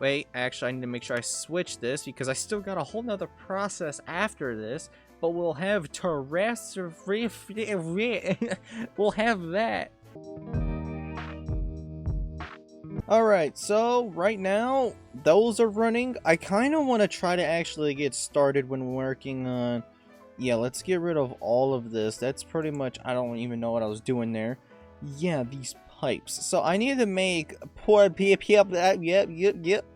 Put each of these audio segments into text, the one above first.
Wait, actually, I need to make sure I switch this because I still got a whole nother process after this. But we'll have we'll have that. Alright, so right now, those are running. I kind of want to try to actually get started when working on... Yeah, let's get rid of all of this. That's pretty much... I don't even know what I was doing there. Yeah, these pipes. So I need to make... Yep.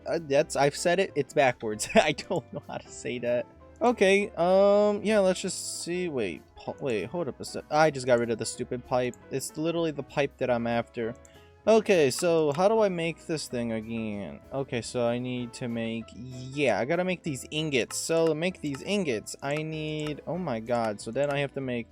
That's... I've said it. It's backwards. I don't know how to say that. Okay, yeah, let's just see. Wait, hold up a sec. I just got rid of the stupid pipe. It's literally the pipe that I'm after. Okay, so how do I make this thing again? Okay, so I need to make... Yeah, I gotta make these ingots. So to make these ingots, I need... Oh my god, so then I have to make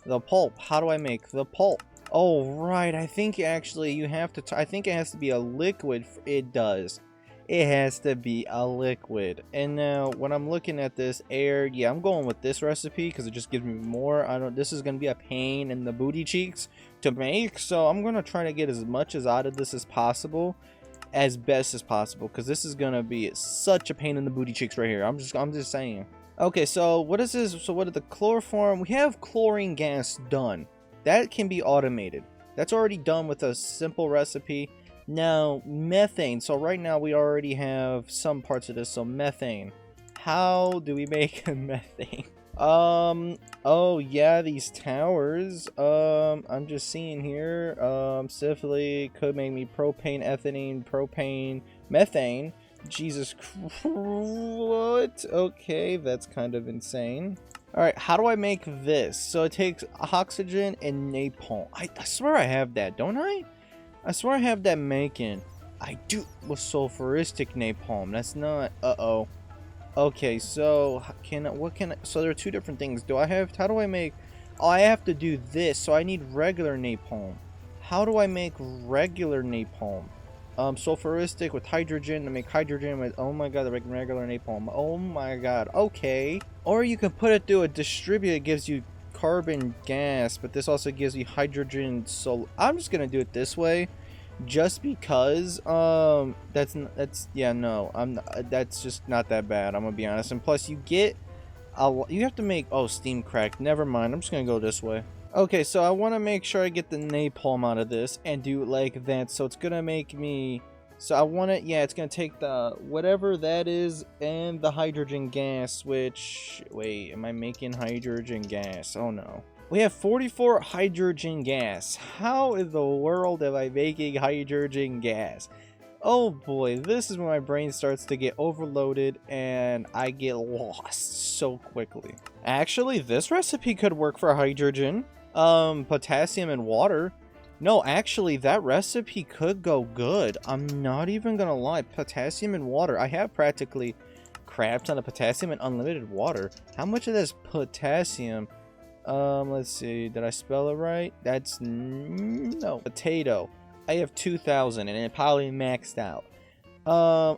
the pulp. How do I make the pulp? Oh, right, I think actually you have to... I think it has to be a liquid. It does. It has to be a liquid. And now when I'm looking at this air, yeah, I'm going with this recipe because it just gives me more. This is gonna be a pain in the booty cheeks to make, so I'm gonna try to get as much out of this as possible, as best as possible, because this is gonna be such a pain in the booty cheeks right here. I'm just saying. Okay, so what is this? So what is the chloroform? We have chlorine gas done. That can be automated. That's already done with a simple recipe. Now, methane. So right now we already have some parts of this. So methane. How do we make methane? Oh yeah, these towers. I'm just seeing here. Specifically could make me propane, ethylene, propane, methane. Jesus Christ. What? Okay, that's kind of insane. Alright, how do I make this? So it takes oxygen and napalm. I swear I have that, don't I? I swear I have that making. I do with sulfuristic napalm. That's not... Uh-oh. Okay, so so there are two different things. How do I make... Oh, I have to do this. So I need regular napalm. How do I make regular napalm? Sulfuristic with hydrogen to make hydrogen with... Oh my god, the regular napalm. Oh my god. Okay. Or you can put it through a distributor. It gives you carbon gas, but this also gives you hydrogen. So I'm just gonna do it this way, just because that's just not that bad. I'm gonna be honest. And plus you have to make steam crack. Never mind, I'm just gonna go this way. Okay, so I want to make sure I get the napalm out of this and do it like that. So it's gonna make me... So I want to... Yeah, it's gonna take the... Whatever that is and the hydrogen gas, which... Wait, am I making hydrogen gas? Oh no. We have 44 hydrogen gas. How in the world am I making hydrogen gas? Oh boy, this is when my brain starts to get overloaded and I get lost so quickly. Actually, this recipe could work for hydrogen. Potassium and water. No, actually, that recipe could go good. I'm not even gonna lie. Potassium and water. I have practically crap ton of potassium and unlimited water. How much of this potassium? Let's see. Did I spell it right? That's... No. Potato. I have 2,000 and it probably maxed out.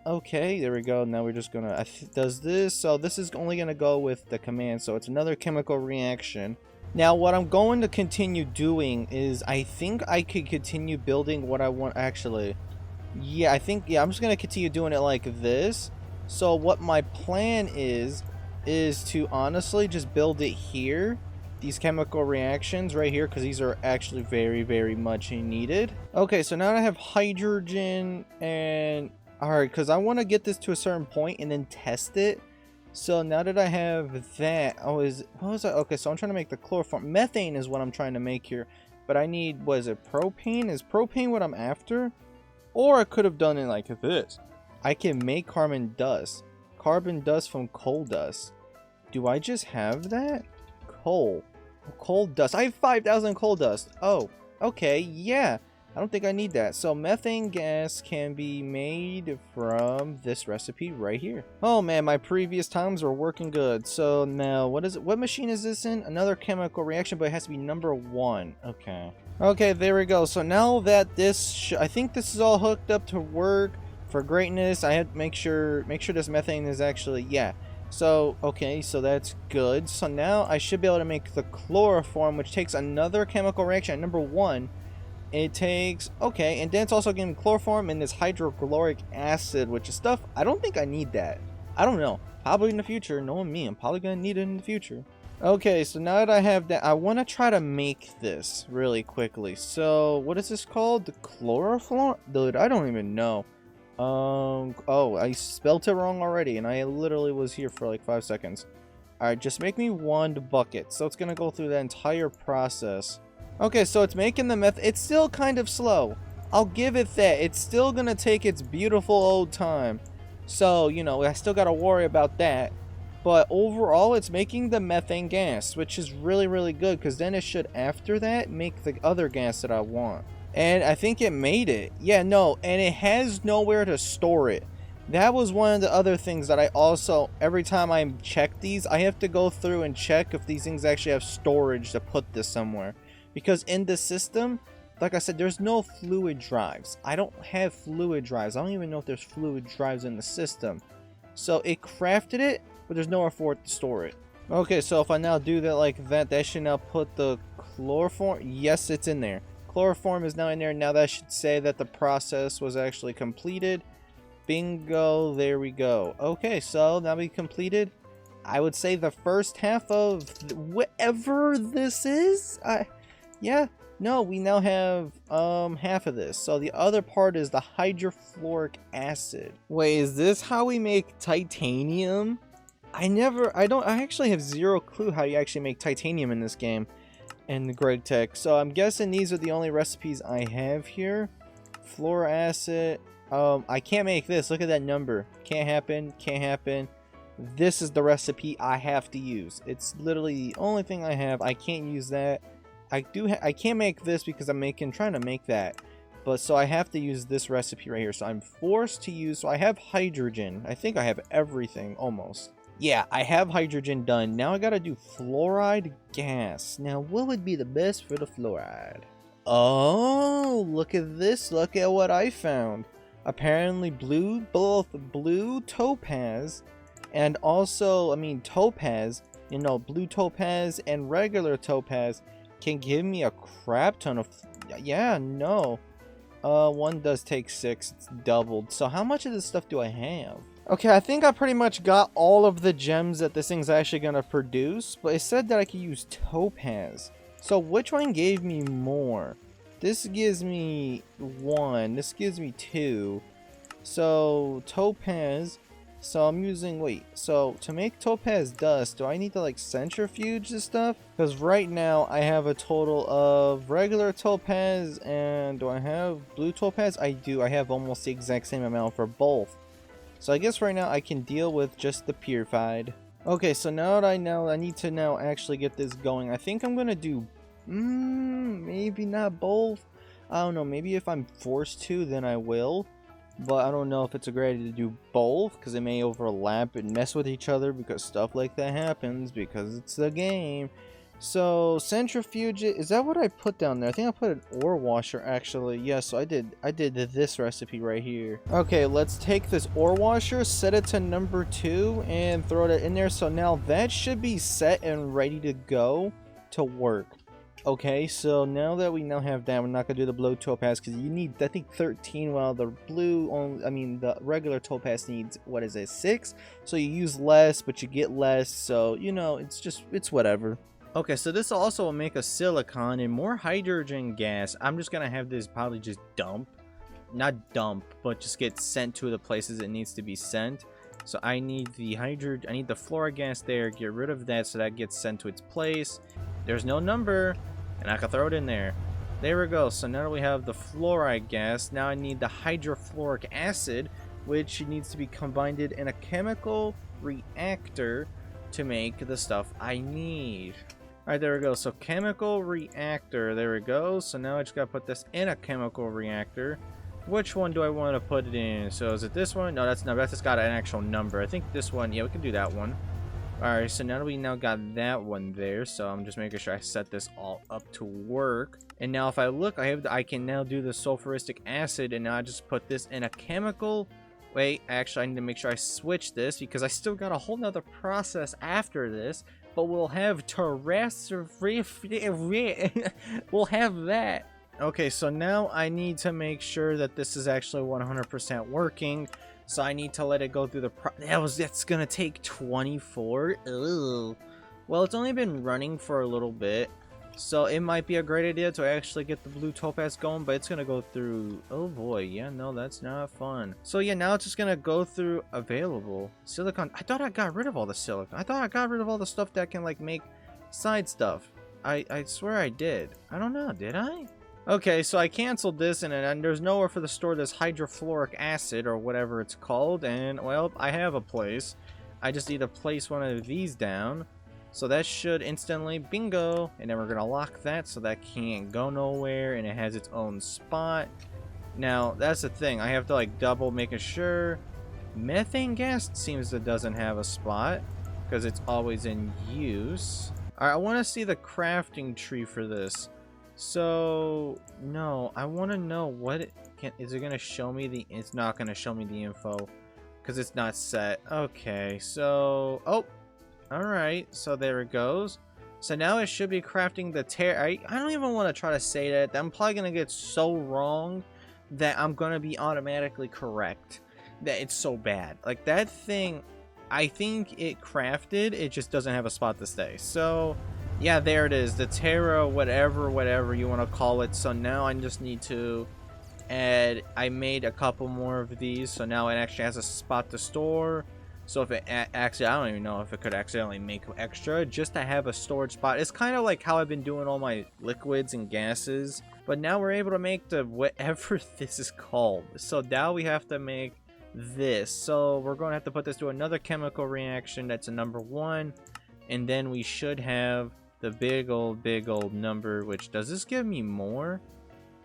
Okay. There we go. Now we're just gonna... Does this... So this is only gonna go with the command. So it's another chemical reaction. Now, what I'm going to continue doing is, I think I could continue building what I want, actually. Yeah, I'm just going to continue doing it like this. So, what my plan is to honestly just build it here. These chemical reactions right here, because these are actually very, very much needed. Okay, so now I have hydrogen and... Alright, because I want to get this to a certain point and then test it. So now that I have that, what was that? Okay, so I'm trying to make the chloroform. Methane is what I'm trying to make here. But I need, what is it, propane? Is propane what I'm after? Or I could have done it like this. I can make carbon dust. Carbon dust from coal dust. Do I just have that? Coal dust. I have 5,000 coal dust. Oh, okay, yeah. I don't think I need that. So methane gas can be made from this recipe right here. Oh man, my previous times are working good. So now, what is it? What machine is this in? Another chemical reaction, but it has to be number 1. Okay. Okay, there we go. So now that this, I think this is all hooked up to work for greatness. I had to make sure this methane is actually, yeah. So, okay, so that's good. So now I should be able to make the chloroform, which takes another chemical reaction at number 1. It takes, okay, and then it's also getting chloroform and this hydrochloric acid, which is stuff, I don't think I need that. I don't know. Probably in the future, knowing me, I'm probably gonna need it in the future. Okay, so now that I have that, I want to try to make this really quickly. So, what is this called? The chloroform? Dude, I don't even know. Oh, I spelled it wrong already, and I literally was here for like 5 seconds. Alright, just make me 1 bucket. So it's gonna go through that entire process. Okay, so it's making the meth. It's still kind of slow. I'll give it that. It's still gonna take its beautiful old time. So, you know, I still gotta worry about that. But overall, it's making the methane gas, which is really, really good. Because then it should, after that, make the other gas that I want. And I think it made it. Yeah, no, and it has nowhere to store it. That was one of the other things that I also, every time I check these, I have to go through and check if these things actually have storage to put this somewhere. Because in the system, like I said, there's no fluid drives. I don't have fluid drives. I don't even know if there's fluid drives in the system. So it crafted it, but there's nowhere for it to store it. Okay, so if I now do that like that, that should now put the chloroform. Yes, it's in there. Chloroform is now in there. Now that should say that the process was actually completed. Bingo, there we go. Okay, so now we completed, I would say, the first half of whatever this is. Yeah, no, we now have half of this. So the other part is the hydrofluoric acid. Wait, is this how we make titanium? I actually have zero clue how you actually make titanium in this game. And the Greg Tech. So I'm guessing these are the only recipes I have here. Fluoric acid. I can't make this. Look at that number. Can't happen. Can't happen. This is the recipe I have to use. It's literally the only thing I have. I can't use that. I can't make this because I'm trying to make that. But so I have to use this recipe right here. So I'm forced to use. So I have hydrogen. I think I have everything almost. Yeah, I have hydrogen done. Now I gotta do fluoride gas. Now, what would be the best for the fluoride? Oh, look at this. Look at what I found. Apparently both blue topaz and also, topaz, blue topaz and regular topaz can give me a crap ton of, yeah, no. One does take 6, it's doubled. So how much of this stuff do I have? Okay, I think I pretty much got all of the gems that this thing's actually gonna produce, but it said that I could use topaz. So which one gave me more? This gives me 1, this gives me 2. So topaz, so I'm using, wait, so to make topaz dust, do I need to like centrifuge this stuff? Because right now I have a total of regular topaz, and do I have blue topaz? I do, I have almost the exact same amount for both. So I guess right now I can deal with just the purified. Okay, so now that I need to now actually get this going. I think I'm gonna do, maybe not both. I don't know, maybe if I'm forced to, then I will. But I don't know if it's a great idea to do both, because it may overlap and mess with each other, because stuff like that happens, because it's the game. So, centrifuge it. Is that what I put down there? I think I put an ore washer, actually. Yes, so I did this recipe right here. Okay, let's take this ore washer, set it to number 2, and throw it in there. So now that should be set and ready to go to work. Okay, so now that we now have that, we're not gonna do the blue topaz because you need, I think, 13, while the blue only, the regular topaz needs, what is it, 6? So you use less, but you get less. So, it's whatever. Okay, so this also will make a silicon and more hydrogen gas. I'm just gonna have this probably just not dump, but just get sent to the places it needs to be sent. So I need the fluoride gas there, get rid of that so that gets sent to its place. There's no number, and I can throw it in there. There we go. So now that we have the fluoride gas, now I need the hydrofluoric acid, which needs to be combined in a chemical reactor to make the stuff I need. Alright, there we go. So chemical reactor, there we go. So now I just gotta put this in a chemical reactor. Which one do I want to put it in? So is it this one? No, that's just got an actual number. I think this one, yeah, we can do that one. Alright, so now that we got that one there, so I'm just making sure I set this all up to work. And now if I look, I can now do the sulfuristic acid, and now I just put this in a chemical. Wait, actually I need to make sure I switch this because I still got a whole nother process after this. But we'll have we'll have that. Okay, so now I need to make sure that this is actually 100% working. So I need to let it go through the that's gonna take 24. Ugh. Well, it's only been running for a little bit, so it might be a great idea to actually get the blue topaz going, but it's gonna go through. Oh boy, yeah, no, that's not fun. So yeah, now it's just gonna go through available silicon. I thought I got rid of all the silicon. I thought I got rid of all the stuff that can like make side stuff. I swear I did. I don't know, did I? Okay, so I canceled this, and there's nowhere for the store this hydrofluoric acid, or whatever it's called, and, well, I have a place. I just need to place one of these down, so that should instantly, bingo, and then we're gonna lock that so that can't go nowhere, and it has its own spot. Now, that's the thing, I have to, like, double making sure. Methane gas seems it doesn't have a spot, because it's always in use. Alright, I want to see the crafting tree for this. So, no, I want to know what is it going to show me it's not going to show me the info because it's not set. Okay, so, oh, all right, so there it goes. So now it should be crafting the I don't even want to try to say that. I'm probably going to get so wrong that I'm going to be automatically correct. That it's so bad. Like that thing, I think it crafted, it just doesn't have a spot to stay. So, yeah, there it is, the Terra, whatever you want to call it. So now I just need to add, I made a couple more of these, so now it actually has a spot to store. So if it actually, I don't even know if it could accidentally make extra, just to have a storage spot. It's kind of like how I've been doing all my liquids and gases, but now we're able to make the whatever this is called. So now we have to make this. So we're going to have to put this through another chemical reaction. That's a number 1, and then we should have the big old number, which does this give me more?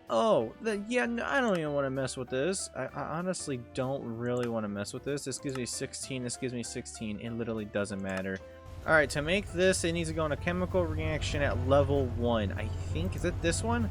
Oh, yeah, no, I don't even want to mess with this. I honestly don't really want to mess with this. This gives me 16, this gives me 16. It literally doesn't matter. Alright, to make this, it needs to go in a chemical reaction at level 1. I think, is it this one?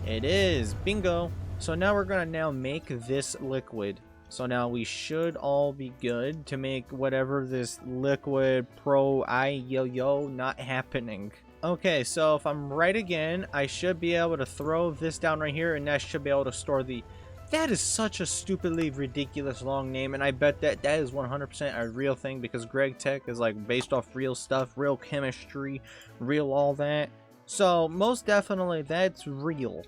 It is. Bingo. So now we're going to now make this liquid. So now we should all be good to make whatever this liquid not happening. Okay, so if I'm right again, I should be able to throw this down right here, and that should be able to store the... That is such a stupidly ridiculous long name, and I bet that is 100% a real thing, because Greg Tech is like based off real stuff, real chemistry, real all that. So most definitely that's real,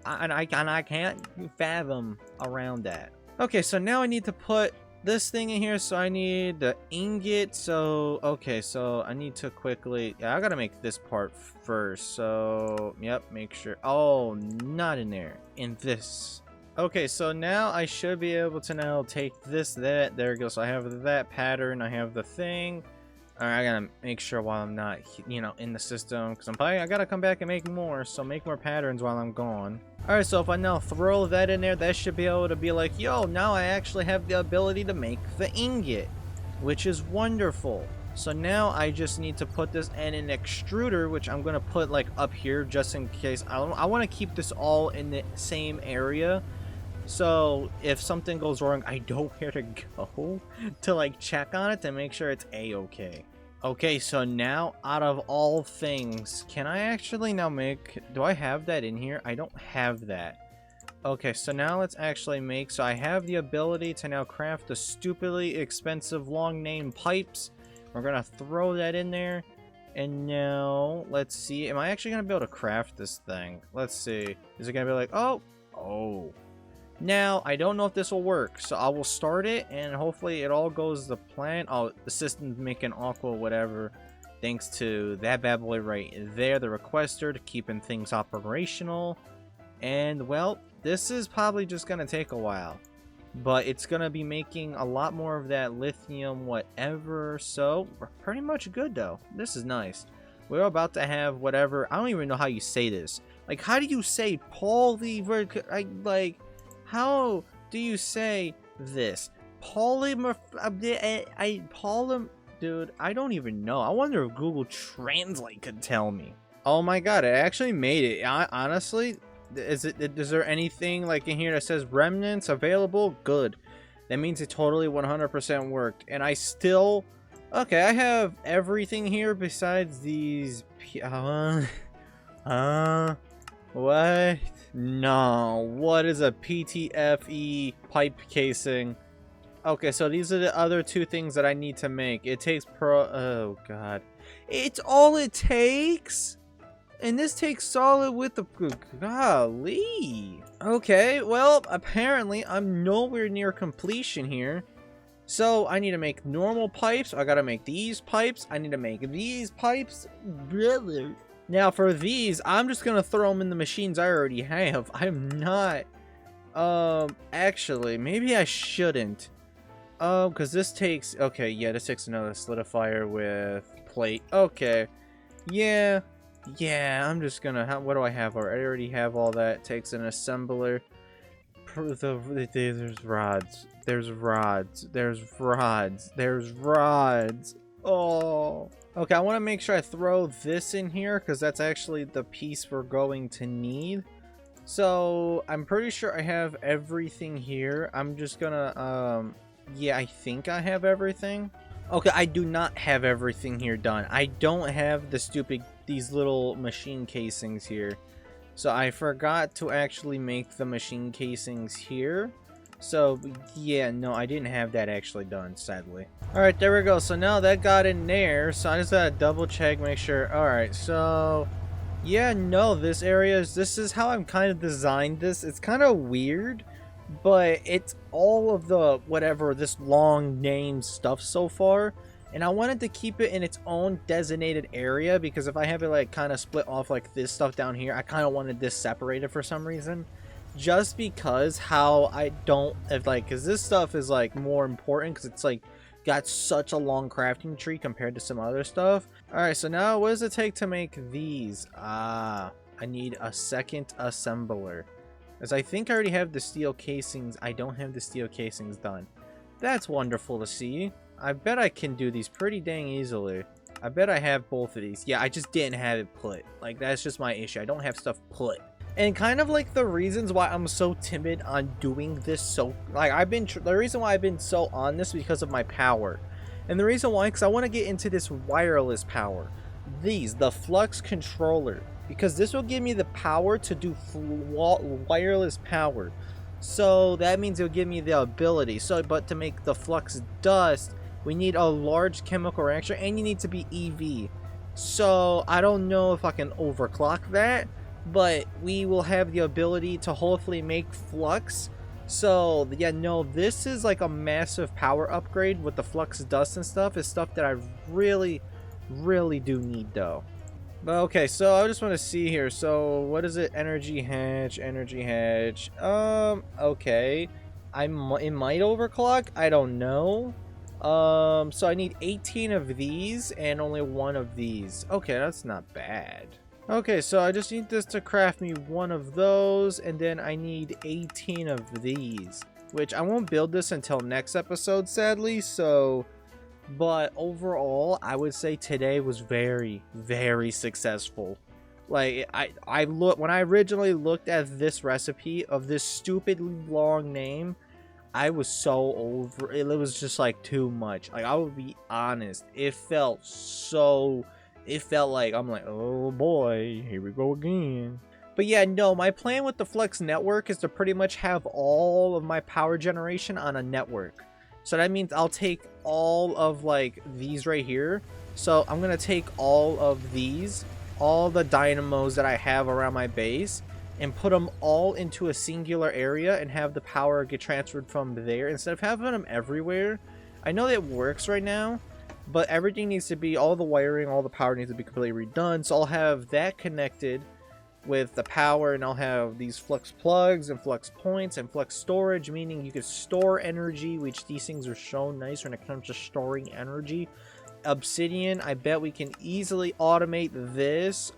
and I can't fathom around that. Okay, so now I need to put this thing in here, so I need the ingot. So okay, so I need to quickly, yeah, I gotta make this part first. So yep, make sure, oh, not in there, in this. Okay, so now I should be able to now take this, there we go. So I have that pattern, I have the thing. All right, I gotta make sure while I'm not, you know, in the system, because I gotta come back and make more, so make more patterns while I'm gone. All right, so if I now throw that in there, that should be able to be like, yo, now I actually have the ability to make the ingot, which is wonderful. So now I just need to put this in an extruder, which I'm gonna put like up here just in case. I want to keep this all in the same area. So if something goes wrong, I know where to go to like check on it to make sure it's a-okay. Okay, so now out of all things, can I actually now make, do I have that in here? I don't have that. Okay, so now let's actually make, so I have the ability to now craft the stupidly expensive long name pipes. We're gonna throw that in there. And now let's see, am I actually gonna be able to craft this thing? Let's see, is it gonna be like, oh. Now, I don't know if this will work, so I will start it, and hopefully it all goes to plan. Oh, the system's making aqua whatever, thanks to that bad boy right there, the requester, to keeping things operational. And, well, this is probably just going to take a while, but it's going to be making a lot more of that lithium whatever, so we're pretty much good, though. This is nice. We're about to have whatever, I don't even know how you say this. Like, how do you say how do you say this? Dude, I don't even know. I wonder if Google Translate could tell me. Oh my god, it actually made it. Honestly, is there anything like in here that says remnants available? Good. That means it totally 100% worked. And I still... Okay, I have everything here besides these... Well, What? No. What is a PTFE pipe casing? Okay, so these are the other two things that I need to make. It takes oh god. It's all it takes? And this takes solid with the golly. Okay, well, apparently I'm nowhere near completion here. So I need to make normal pipes. I gotta make these pipes. I need to make these pipes. Brother. Now for these, I'm just gonna throw them in the machines I already have. I'm not. Actually, maybe I shouldn't. Because this takes, okay, yeah, this takes another solidifier with plate. Okay, yeah, I'm just gonna, what do I have? I already have all that. It takes an assembler. There's rods. Oh. Okay, I want to make sure I throw this in here because that's actually the piece we're going to need. So, I'm pretty sure I have everything here. I'm just gonna, yeah, I think I have everything. Okay, I do not have everything here done. I don't have these little machine casings here. So I forgot to actually make the machine casings here. So, yeah, no, I didn't have that actually done, sadly. Alright, there we go. So now that got in there. So I just gotta double check, make sure. Alright, so... yeah, no, this is how I'm kind of designed this. It's kind of weird. But it's all of the whatever this long name stuff so far, and I wanted to keep it in its own designated area because if I have it like kind of split off like this stuff down here, I kind of wanted this separated for some reason, just because how I don't have like, because this stuff is like more important because it's like got such a long crafting tree compared to some other stuff. All right, so now what does it take to make these? I need a second assembler. As I think I already have the steel casings. I don't have the steel casings done. That's wonderful to see. I bet I can do these pretty dang easily. I bet I have both of these. Yeah, I just didn't have it put. Like, that's just my issue. I don't have stuff put. And kind of like the reasons why I'm so timid on doing this so... like, the reason why I've been so on this because of my power. And the reason why, because I want to get into this wireless power. The flux controller. Because this will give me the power to do wireless power. So that means it'll give me the ability. So, but to make the flux dust, we need a large chemical reactor and you need to be EV. So I don't know if I can overclock that, but we will have the ability to hopefully make flux. So yeah, no, this is like a massive power upgrade with the flux dust and stuff. Is stuff that I really do need though. But okay, so I just want to see here. So what is it? Energy hatch. Okay. It might overclock. I don't know. So I need 18 of these and only one of these. Okay, that's not bad. Okay, so I just need this to craft me one of those, and then I need 18 of these, which I won't build this until next episode, sadly, so... But overall, I would say today was very successful. Like, when I originally looked at this recipe of this stupidly long name, I was so over it. It was just like too much. Like, I would be honest, it felt like I'm like, oh boy, here we go again. But yeah, no, my plan with the Flex network is to pretty much have all of my power generation on a network. So that means I'll take all of like these right here. So I'm gonna take all of these, all the dynamos that I have around my base, and put them all into a singular area and have the power get transferred from there instead of having them everywhere. I know that works right now, but everything needs to be, all the wiring, all the power needs to be completely redone. So I'll have that connected with the power, and I'll have these flux plugs and flux points and flux storage, meaning you can store energy, which these things are so nice when it comes to storing energy. Obsidian, I bet we can easily automate this.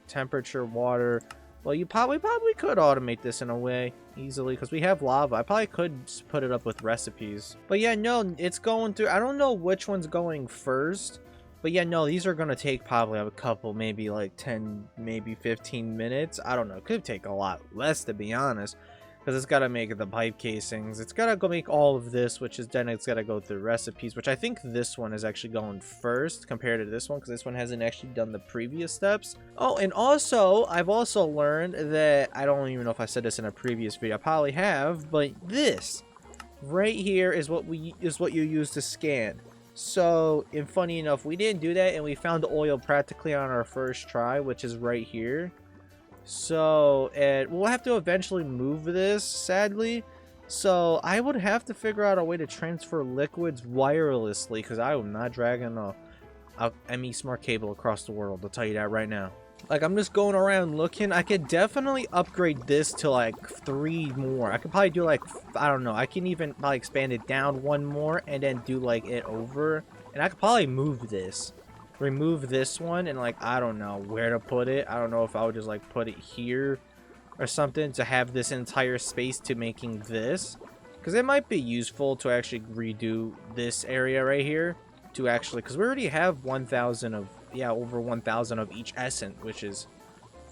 Temperature, water. Well, we probably could automate this in a way easily because we have lava. I probably could put it up with recipes. But yeah, no, it's going through. I don't know which one's going first. But yeah, no, these are going to take probably a couple, maybe like 10, maybe 15 minutes. I don't know. It could take a lot less, to be honest. because it's got to make the pipe casings. It's got to go make all of this, which is then it's got to go through recipes, which I think this one is actually going first compared to this one, because this one hasn't actually done the previous steps. Oh, and also, I've also learned that, I don't even know if I said this in a previous video, I probably have, but this right here is what you use to scan. So, and funny enough, we didn't do that, and we found the oil practically on our first try, which is right here. So, and we'll have to eventually move this, sadly. So, I would have to figure out a way to transfer liquids wirelessly, because I am not dragging a ME smart cable across the world, I'll tell you that right now. Like, I'm just going around looking. I could definitely upgrade this to, like, 3 more. I could probably do, like, I don't know. I can even probably expand it down 1 more and then do, like, it over. And I could probably move this. Remove this one and, like, I don't know where to put it. I don't know if I would just, like, put it here or something to have this entire space to making this. Because it might be useful to actually redo this area right here. To actually, because we already have 1,000 of, yeah, over 1,000 of each essence, which is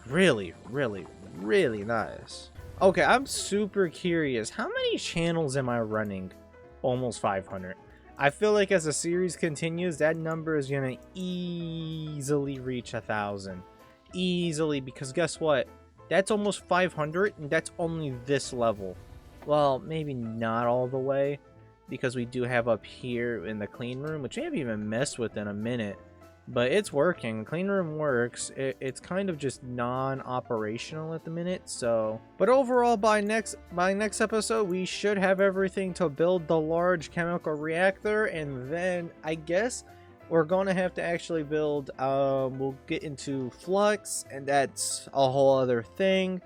really, really, really nice. Okay, I'm super curious. How many channels am I running? Almost 500. I feel like as the series continues, that number is going to easily reach 1,000. Easily, because guess what? That's almost 500, and that's only this level. Well, maybe not all the way, because we do have up here in the clean room, which we haven't even messed with in a minute, but it's working. The clean room works. It's kind of just non-operational at the minute, so. But overall, by next episode, we should have everything to build the large chemical reactor, and then I guess we're going to have to actually build, we'll get into flux, and that's a whole other thing,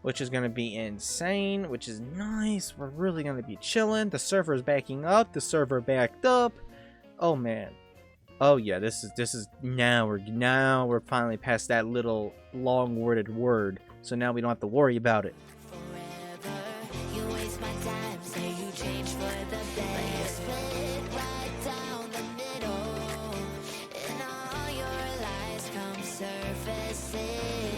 which is going to be insane, which is nice. We're really going to be chilling. The server is backing up. The server backed up. Oh, man. Oh, yeah, this is now we're finally past that little long-worded word. So now we don't have to worry about it. Surfaces.